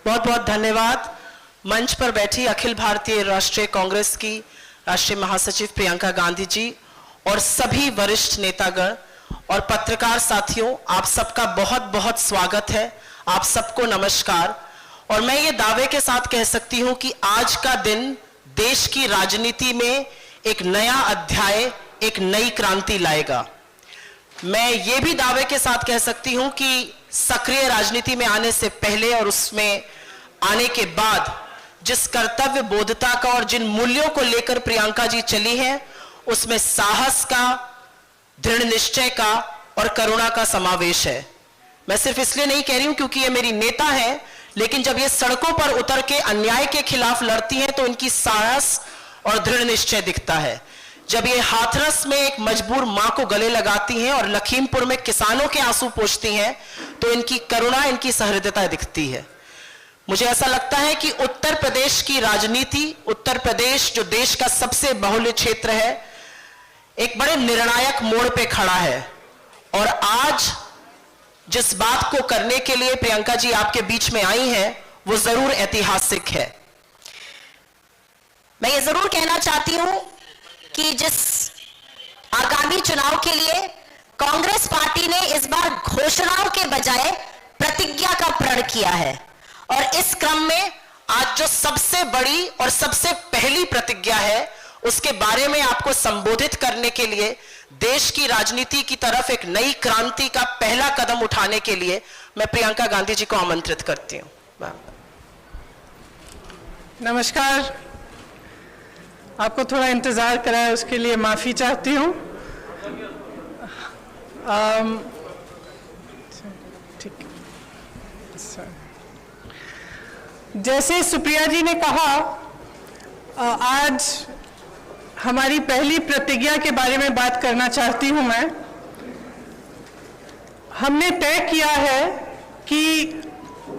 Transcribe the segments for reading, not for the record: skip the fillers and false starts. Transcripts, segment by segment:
बहुत बहुत धन्यवाद। मंच पर बैठी अखिल भारतीय राष्ट्रीय कांग्रेस की राष्ट्रीय महासचिव प्रियंका गांधी जी और सभी वरिष्ठ नेतागण और पत्रकार साथियों, आप सबका बहुत बहुत स्वागत है। आप सबको नमस्कार। और मैं ये दावे के साथ कह सकती हूं कि आज का दिन देश की राजनीति में एक नया अध्याय, एक नई क्रांति लाएगा। मैं ये भी दावे के साथ कह सकती हूं कि सक्रिय राजनीति में आने से पहले और उसमें आने के बाद जिस कर्तव्य बोधता का और जिन मूल्यों को लेकर प्रियंका जी चली हैं, उसमें साहस का, दृढ़ निश्चय का और करुणा का समावेश है। मैं सिर्फ इसलिए नहीं कह रही हूं क्योंकि ये मेरी नेता है, लेकिन जब ये सड़कों पर उतर के अन्याय के खिलाफ लड़ती हैं तो इनकी साहस और दृढ़ निश्चय दिखता है। जब ये हाथरस में एक मजबूर मां को गले लगाती हैं और लखीमपुर में किसानों के आंसू पोंछती हैं तो इनकी करुणा, इनकी सहृदयता दिखती है। मुझे ऐसा लगता है कि उत्तर प्रदेश की राजनीति, उत्तर प्रदेश जो देश का सबसे बहुल्य क्षेत्र है, एक बड़े निर्णायक मोड़ पे खड़ा है। और आज जिस बात को करने के लिए प्रियंका जी आपके बीच में आई हैं, वो जरूर ऐतिहासिक है। मैं ये जरूर कहना चाहती हूं कि जिस आगामी चुनाव के लिए कांग्रेस पार्टी ने इस बार घोषणाओं के बजाय प्रतिज्ञा का प्रण किया है, और इस क्रम में आज जो सबसे बड़ी और सबसे पहली प्रतिज्ञा है, उसके बारे में आपको संबोधित करने के लिए, देश की राजनीति की तरफ एक नई क्रांति का पहला कदम उठाने के लिए मैं प्रियंका गांधी जी को आमंत्रित करती हूं। नमस्कार। आपको थोड़ा इंतजार कराया उसके लिए माफी चाहती हूं। ठीक है। जैसे सुप्रिया जी ने कहा, आज हमारी पहली प्रतिज्ञा के बारे में बात करना चाहती हूं मैं। हमने तय किया है कि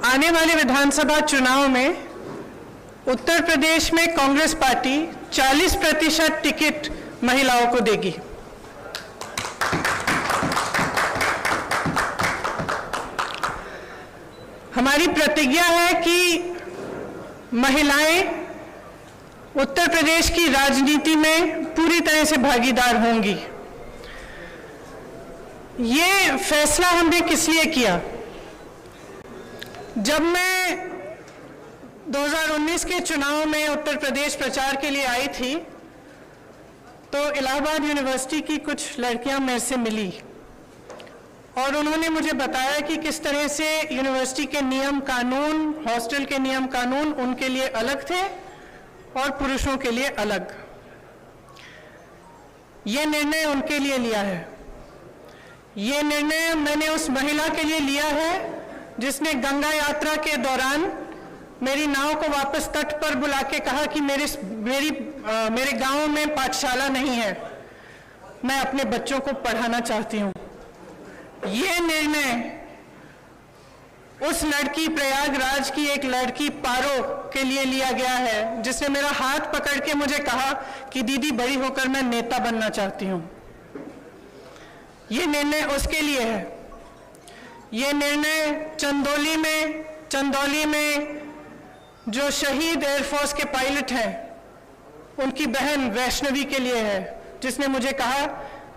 आने वाले विधानसभा चुनाव में उत्तर प्रदेश में कांग्रेस पार्टी 40% टिकट महिलाओं को देगी। हमारी प्रतिज्ञा है कि महिलाएं उत्तर प्रदेश की राजनीति में पूरी तरह से भागीदार होंगी। ये फैसला हमने किस लिए किया? जब मैं 2019 के चुनाव में उत्तर प्रदेश प्रचार के लिए आई थी तो इलाहाबाद यूनिवर्सिटी की कुछ लड़कियां मेरे से मिली और उन्होंने मुझे बताया कि किस तरह से यूनिवर्सिटी के नियम कानून, हॉस्टल के नियम कानून उनके लिए अलग थे और पुरुषों के लिए अलग। ये निर्णय उनके लिए लिया है। ये निर्णय मैंने उस महिला के लिए लिया है जिसने गंगा यात्रा के दौरान मेरी नाव को वापस तट पर बुला के कहा कि मेरे गांव में पाठशाला नहीं है, मैं अपने बच्चों को पढ़ाना चाहती हूं। ये निर्णय उस लड़की, प्रयागराज की एक लड़की पारो के लिए लिया गया है जिसने मेरा हाथ पकड़ के मुझे कहा कि दीदी बड़ी होकर मैं नेता बनना चाहती हूं। ये निर्णय उसके लिए है। ये निर्णय चंदौली में जो शहीद एयरफोर्स के पायलट हैं उनकी बहन वैष्णवी के लिए है, जिसने मुझे कहा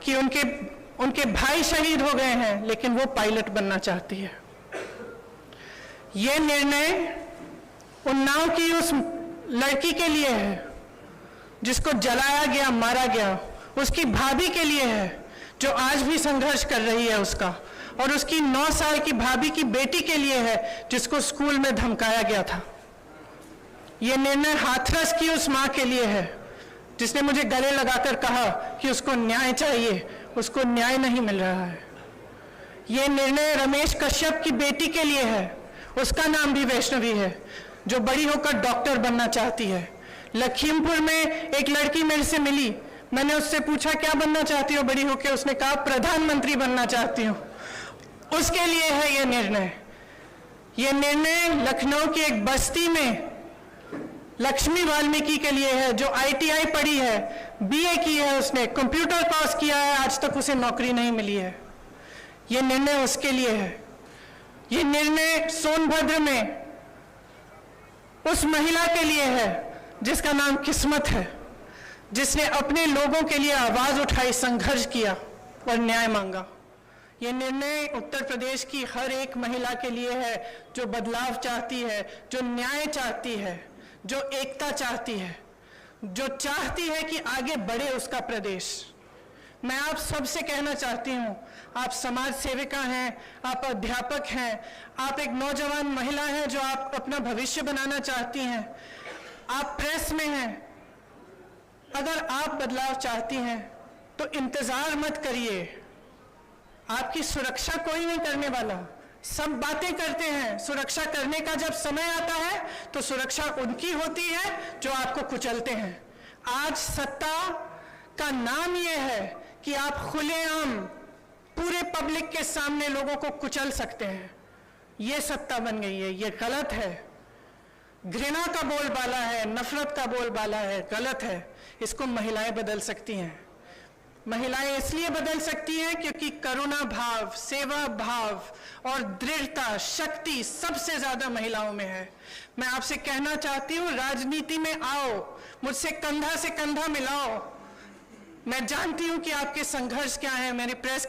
कि उनके भाई शहीद हो गए हैं लेकिन वो पायलट बनना चाहती है। ये निर्णय उन्नाव की उस लड़की के लिए है जिसको जलाया गया, मारा गया, उसकी भाभी के लिए है जो आज भी संघर्ष कर रही है उसका, और उसकी 9 साल की भाभी की बेटी के लिए है जिसको स्कूल में धमकाया गया था। ये निर्णय हाथरस की उस मां के लिए है जिसने मुझे गले लगाकर कहा कि उसको न्याय चाहिए, उसको न्याय नहीं मिल रहा है। ये निर्णय रमेश कश्यप की बेटी के लिए है, उसका नाम भी वैष्णवी है, जो बड़ी होकर डॉक्टर बनना चाहती है। लखीमपुर में एक लड़की मेरे से मिली, मैंने उससे पूछा क्या बनना चाहती हो बड़ी होकर, उसने कहा प्रधानमंत्री बनना चाहती हूँ। उसके लिए है ये निर्णय। ये निर्णय लखनऊ की एक बस्ती में लक्ष्मी वाल्मीकि के लिए है जो ITI पढ़ी है, BA की है, उसने कंप्यूटर कोर्स किया है, आज तक उसे नौकरी नहीं मिली है। ये निर्णय उसके लिए है। ये निर्णय सोनभद्र में उस महिला के लिए है जिसका नाम किस्मत है, जिसने अपने लोगों के लिए आवाज उठाई, संघर्ष किया और न्याय मांगा। ये निर्णय उत्तर प्रदेश की हर एक महिला के लिए है जो बदलाव चाहती है, जो न्याय चाहती है, जो एकता चाहती है, जो चाहती है कि आगे बढ़े उसका प्रदेश। मैं आप सबसे कहना चाहती हूँ, आप समाज सेविका हैं, आप अध्यापक हैं, आप एक नौजवान महिला हैं जो आप अपना भविष्य बनाना चाहती हैं, आप प्रेस में हैं। अगर आप बदलाव चाहती हैं तो इंतजार मत करिए, आपकी सुरक्षा कोई नहीं करने वाला। सब बातें करते हैं, सुरक्षा करने का जब समय आता है तो सुरक्षा उनकी होती है जो आपको कुचलते हैं। आज सत्ता का नाम यह है कि आप खुलेआम पूरे पब्लिक के सामने लोगों को कुचल सकते हैं। ये सत्ता बन गई है, ये गलत है। घृणा का बोलबाला है, नफरत का बोलबाला है, गलत है। इसको महिलाएं बदल सकती हैं। महिलाएं इसलिए बदल सकती हैं क्योंकि करुणा भाव, सेवा भाव और दृढ़ता, शक्ति सबसे ज्यादा महिलाओं में है। मैं आपसे कहना चाहती हूं, राजनीति में आओ, मुझसे कंधा से कंधा मिलाओ। मैं जानती हूं कि आपके संघर्ष क्या है। मेरी प्रेस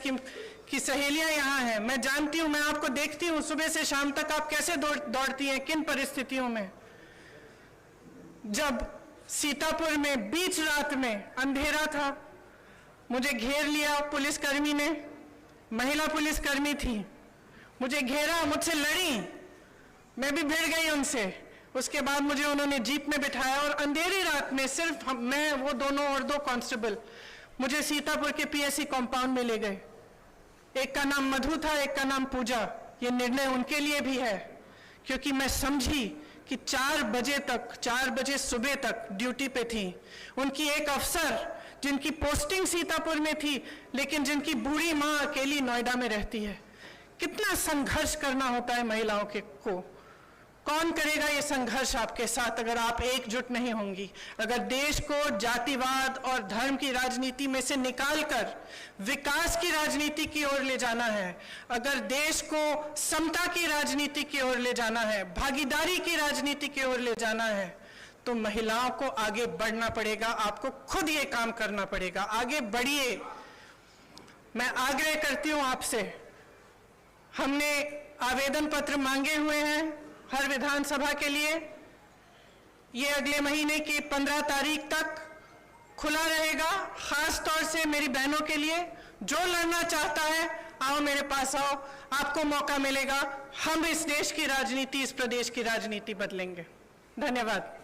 की सहेलियां यहाँ हैं, मैं जानती हूं, मैं आपको देखती हूं सुबह से शाम तक आप कैसे दौड़ती हैं, किन परिस्थितियों में। जब सीतापुर में बीच रात में अंधेरा था, मुझे घेर लिया पुलिसकर्मी ने, महिला पुलिसकर्मी थी, मुझे घेरा, मुझसे लड़ी, मैं भी भिड़ गई उनसे। उसके बाद मुझे उन्होंने जीप में बिठाया और अंधेरी रात में सिर्फ मैं, वो दोनों और 2 कांस्टेबल मुझे सीतापुर के पीएससी कंपाउंड में ले गए। एक का नाम मधु था, एक का नाम पूजा। ये निर्णय उनके लिए भी है क्योंकि मैं समझी कि 4 बजे सुबह तक ड्यूटी पे थी। उनकी एक अफसर जिनकी पोस्टिंग सीतापुर में थी लेकिन जिनकी बूढ़ी माँ अकेली नोएडा में रहती है। कितना संघर्ष करना होता है महिलाओं को। कौन करेगा ये संघर्ष आपके साथ अगर आप एकजुट नहीं होंगी? अगर देश को जातिवाद और धर्म की राजनीति में से निकालकर विकास की राजनीति की ओर ले जाना है, अगर देश को समता की राजनीति की ओर ले जाना है, भागीदारी की राजनीति की ओर ले जाना है, तो महिलाओं को आगे बढ़ना पड़ेगा। आपको खुद ये काम करना पड़ेगा। आगे बढ़िए। मैं आग्रह करती हूं आपसे, हमने आवेदन पत्र मांगे हुए हैं हर विधानसभा के लिए। ये अगले महीने की 15 तारीख तक खुला रहेगा। खास तौर से मेरी बहनों के लिए, जो लड़ना चाहता है आओ मेरे पास आओ, आपको मौका मिलेगा। हम इस देश की राजनीति, इस प्रदेश की राजनीति बदलेंगे। धन्यवाद।